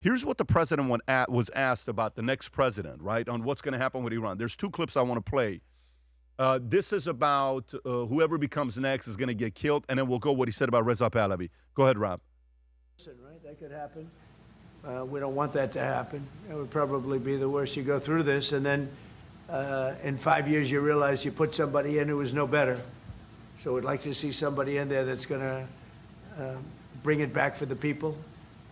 Here's what the president was asked about the next president, right, on what's going to happen with Iran. There's two clips I want to play. This is about whoever becomes next is going to get killed, and then we'll go what he said about Reza Pahlavi. Go ahead, Rob. Right, that could happen. We don't want that to happen. It would probably be the worst. You go through this, and then in 5 years you realize you put somebody in who was no better. So we'd like to see somebody in there that's going to bring it back for the people.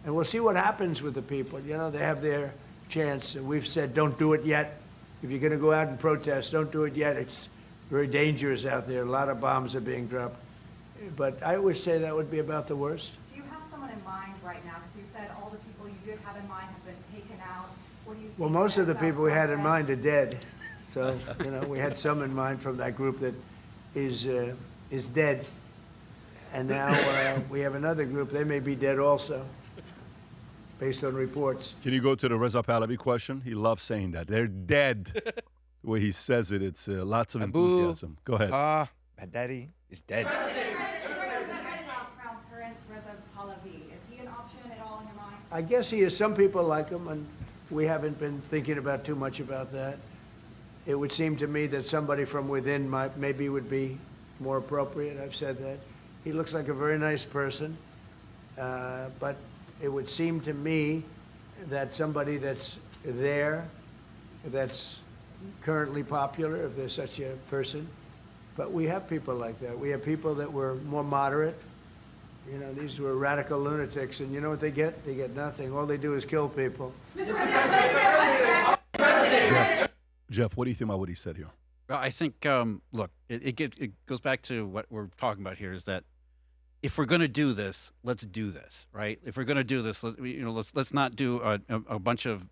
And we'll see what happens with the people. You know, they have their chance. And we've said, don't do it yet. If you're going to go out and protest, don't do it yet. It's very dangerous out there. A lot of bombs are being dropped. But I would say that would be about the worst. Do you have someone in mind right now? Because you said all the people you did have in mind have been taken out. What do you think? Well, most of the people we had in mind are dead. So, you know, we had some in mind from that group that is dead. And now we have another group. They may be dead also, based on reports. Can you go to the Reza Pahlavi question? He loves saying that. They're dead. The way he says it, it's lots of enthusiasm. Go ahead. My daddy is dead. Crown Prince Reza Pahlavi, is he an option at all in your mind? I guess he is. Some people like him, and we haven't been thinking about too much about that. It would seem to me that somebody from within maybe would be more appropriate. I've said that. He looks like a very nice person, but it would seem to me that somebody that's there, that's currently popular, if there's such a person, but we have people like that. We have people that were more moderate. You know, these were radical lunatics, and you know what they get? They get nothing. All they do is kill people. Jeff, what do you think about what he said here? Well, I think, look, it goes back to what we're talking about here is that if we're going to do this, let's do this, right? If we're going to do this, let's not do a bunch of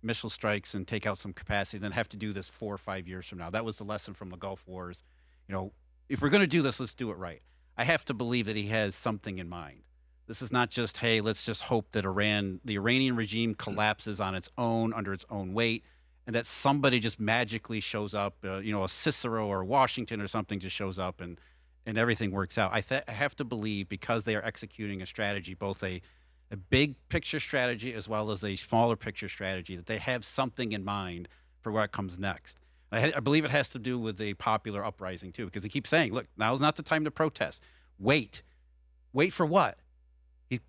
missile strikes and take out some capacity, then have to do this 4 or 5 years from now. That was the lesson from the Gulf Wars. You know, if we're going to do this, let's do it right. I have to believe that he has something in mind. This is not just, hey, let's just hope that the Iranian regime collapses on its own, under its own weight, and that somebody just magically shows up, a Cicero or Washington or something just shows up and everything works out. I have to believe, because they are executing a strategy, both a big picture strategy as well as a smaller picture strategy, that they have something in mind for what comes next. I believe it has to do with the popular uprising too, because they keep saying, look, now's not the time to protest. Wait for what?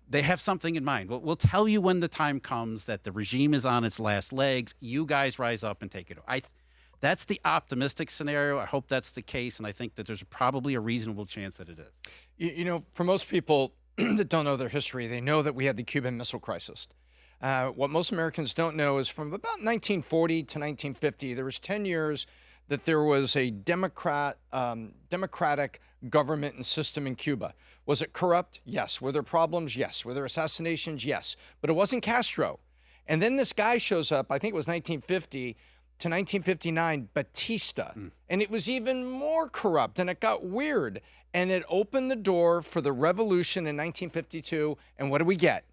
They have something in mind. We'll tell you when the time comes that the regime is on its last legs. You guys rise up and take it. That's the optimistic scenario. I hope that's the case, and I think that there's probably a reasonable chance that it is. You know, for most people that don't know their history, they know that we had the Cuban Missile Crisis. What most Americans don't know is from about 1940 to 1950, there was 10 years that there was a democratic government and system in Cuba. Was it corrupt? Yes. Were there problems? Yes. Were there assassinations? Yes. But it wasn't Castro. And then this guy shows up, I think it was 1950 to 1959, Batista. And it was even more corrupt, and it got weird. And it opened the door for the revolution in 1952. And what do we get?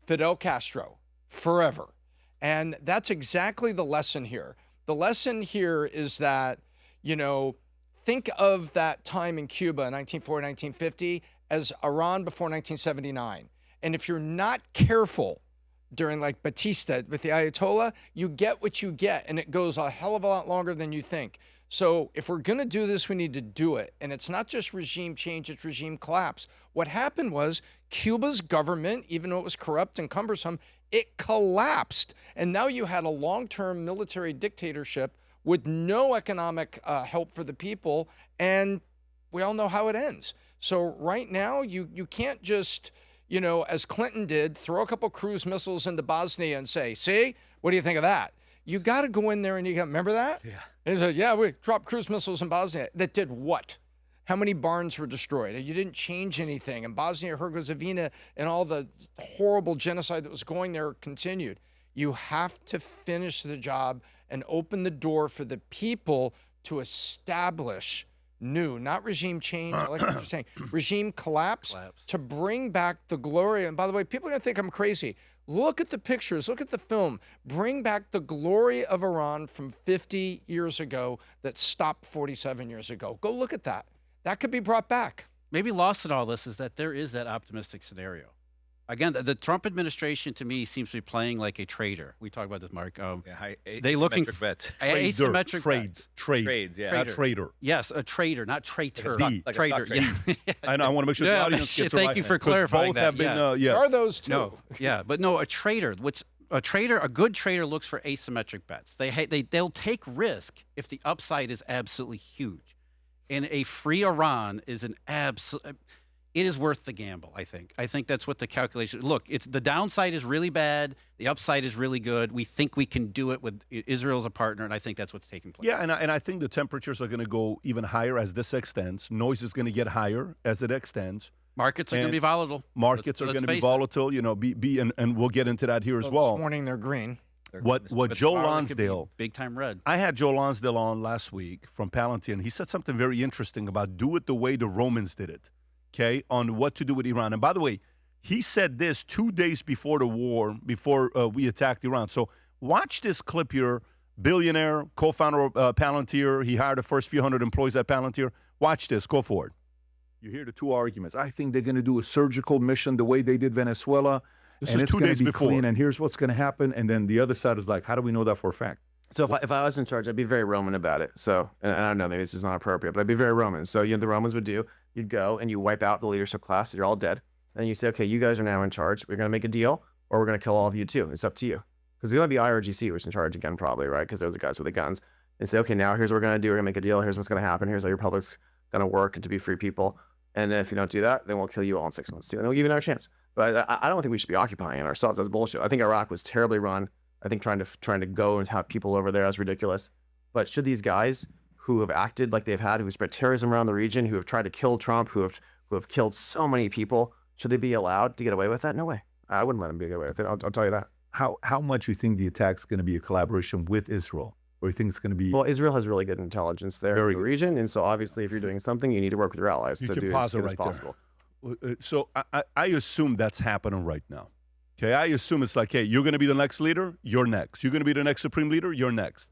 Fidel Castro, forever. And that's exactly the lesson here. The lesson here is that, think of that time in Cuba, 1940, 1950, as Iran before 1979. And if you're not careful during like Batista with the Ayatollah, you get what you get, and it goes a hell of a lot longer than you think. So if we're going to do this, we need to do it. And it's not just regime change, it's regime collapse. What happened was Cuba's government, even though it was corrupt and cumbersome, it collapsed. And now you had a long-term military dictatorship with no economic help for the people. And we all know how it ends. So right now, you can't just, as Clinton did, throw a couple cruise missiles into Bosnia and say, see, what do you think of that? You got to go in there and remember that? Yeah. And he said, yeah, we dropped cruise missiles in Bosnia. That did what? How many barns were destroyed? You didn't change anything. And Bosnia-Herzegovina and all the horrible genocide that was going there continued. You have to finish the job and open the door for the people to establish new, not regime change, I like what you're saying, regime collapse, to bring back the glory. And by the way, people are going to think I'm crazy. Look at the pictures, look at the film. Bring back the glory of Iran from 50 years ago that stopped 47 years ago. Go look at that. That could be brought back. Maybe lost in all this is that there is that optimistic scenario. Again, the Trump administration to me seems to be playing like a trader. We talked about this, Mark. They looking asymmetric bets. Asymmetric trades, Trades, yeah. not trader. Yes, a trader, not traitor. Like a Trader. stock trader. Yeah. And I want to make sure the Yeah, audience gets it thank right, you for 'cause clarifying both that, have been, yeah. yeah. Are those two? No, yeah, but no, a trader. A good trader looks for asymmetric bets. They'll take risk if the upside is absolutely huge, and a free Iran is an absolute. It is worth the gamble. I think that's what the calculation. Look, it's the downside is really bad. The upside is really good. We think we can do it with Israel as a partner, and I think that's what's taking place. Yeah, and I think the temperatures are going to go even higher as this extends. Noise is going to get higher as it extends. Markets are going to And be volatile. Markets are Let's going to be face it. volatile. You know, and we'll get into that here as well. This morning they're green. What But Joe tomorrow it could be Lonsdale. big time red. I had Joe Lonsdale on last week from Palantir, and he said something very interesting about do it the way the Romans did it, okay, on what to do with Iran. And by the way, he said this 2 days before the war, before we attacked Iran. So watch this clip here. Billionaire, co-founder of Palantir. He hired the first few hundred employees at Palantir. Watch this. Go for it. You hear the two arguments. I think they're going to do a surgical mission the way they did Venezuela. This and is it's 2 going days to be before. clean, and here's what's going to happen. And then the other side is like, how do we know that for a fact? So if I was in charge, I'd be very Roman about it. So, and I don't know, maybe this is not appropriate, but I'd be very Roman. So, the Romans would do, you'd go and you wipe out the leadership class, you're all dead. And you say, okay, you guys are now in charge. We're going to make a deal, or we're going to kill all of you too. It's up to you. Because it's going to be IRGC who's in charge again, probably, right? Because they're the guys with the guns. And say, okay, now here's what we're going to do. We're going to make a deal. Here's what's going to happen. Here's how your public's going to work and to be free people. And if you don't do that, then we'll kill you all in 6 months too. And then we'll give you another chance. But I don't think we should be occupying it ourselves. That's bullshit. I think Iraq was terribly run. I think trying to go and have people over there is ridiculous. But should these guys who have acted like they've had, who spread terrorism around the region, who have tried to kill Trump, who have killed so many people, should they be allowed to get away with that? No way. I wouldn't let them get away with it. I'll tell you that. How much you think the attack's going to be a collaboration with Israel? Or you think it's going to be... Well, Israel has really good intelligence there Very in the good. region. And so obviously if you're doing something, you need to work with your allies You to can do pause as it good as right there. possible. So I assume that's happening right now. Okay, I assume it's like, hey, you're going to be the next leader, you're next. You're going to be the next supreme leader, you're next.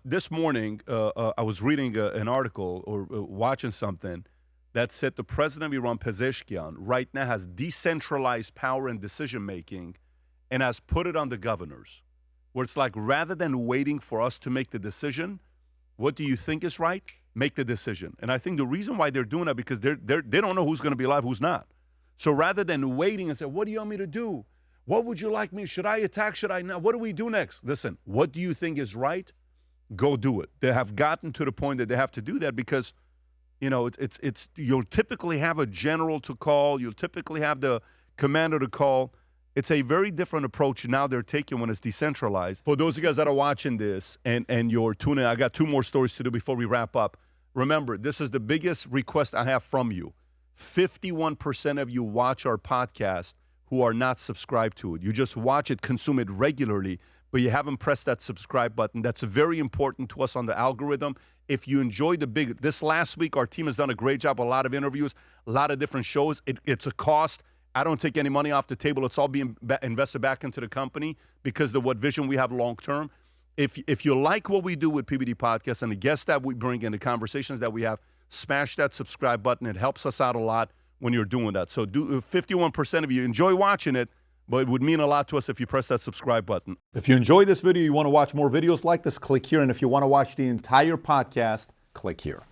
This morning, I was reading an article or watching something that said the president of Iran, Pezeshkian, right now has decentralized power and decision-making and has put it on the governors, where it's like rather than waiting for us to make the decision, what do you think is right? Make the decision. And I think the reason why they're doing that because they don't know who's going to be alive, who's not. So rather than waiting and say, what do you want me to do? What would you like me? Should I attack? Should I not? What do we do next? Listen, what do you think is right? Go do it. They have gotten to the point that they have to do that because, you know, it's you'll typically have a general to call. You'll typically have the commander to call. It's a very different approach now they're taking when it's decentralized. For those of you guys that are watching this and you're tuning in, I got 2 more stories to do before we wrap up. Remember, this is the biggest request I have from you. 51% of you watch our podcast who are not subscribed to it. You just watch it, consume it regularly, but you haven't pressed that subscribe button. That's very important to us on the algorithm. If you enjoyed this last week, our team has done a great job, a lot of interviews, a lot of different shows. It's a cost. I don't take any money off the table. It's all being invested back into the company because of what vision we have long term. If you like what we do with PBD Podcast and the guests that we bring and the conversations that we have, smash that subscribe button. It helps us out a lot when you're doing that. So 51% of you enjoy watching it, but it would mean a lot to us if you press that subscribe button. If you enjoyed this video, you want to watch more videos like this, click here. And if you want to watch the entire podcast, click here.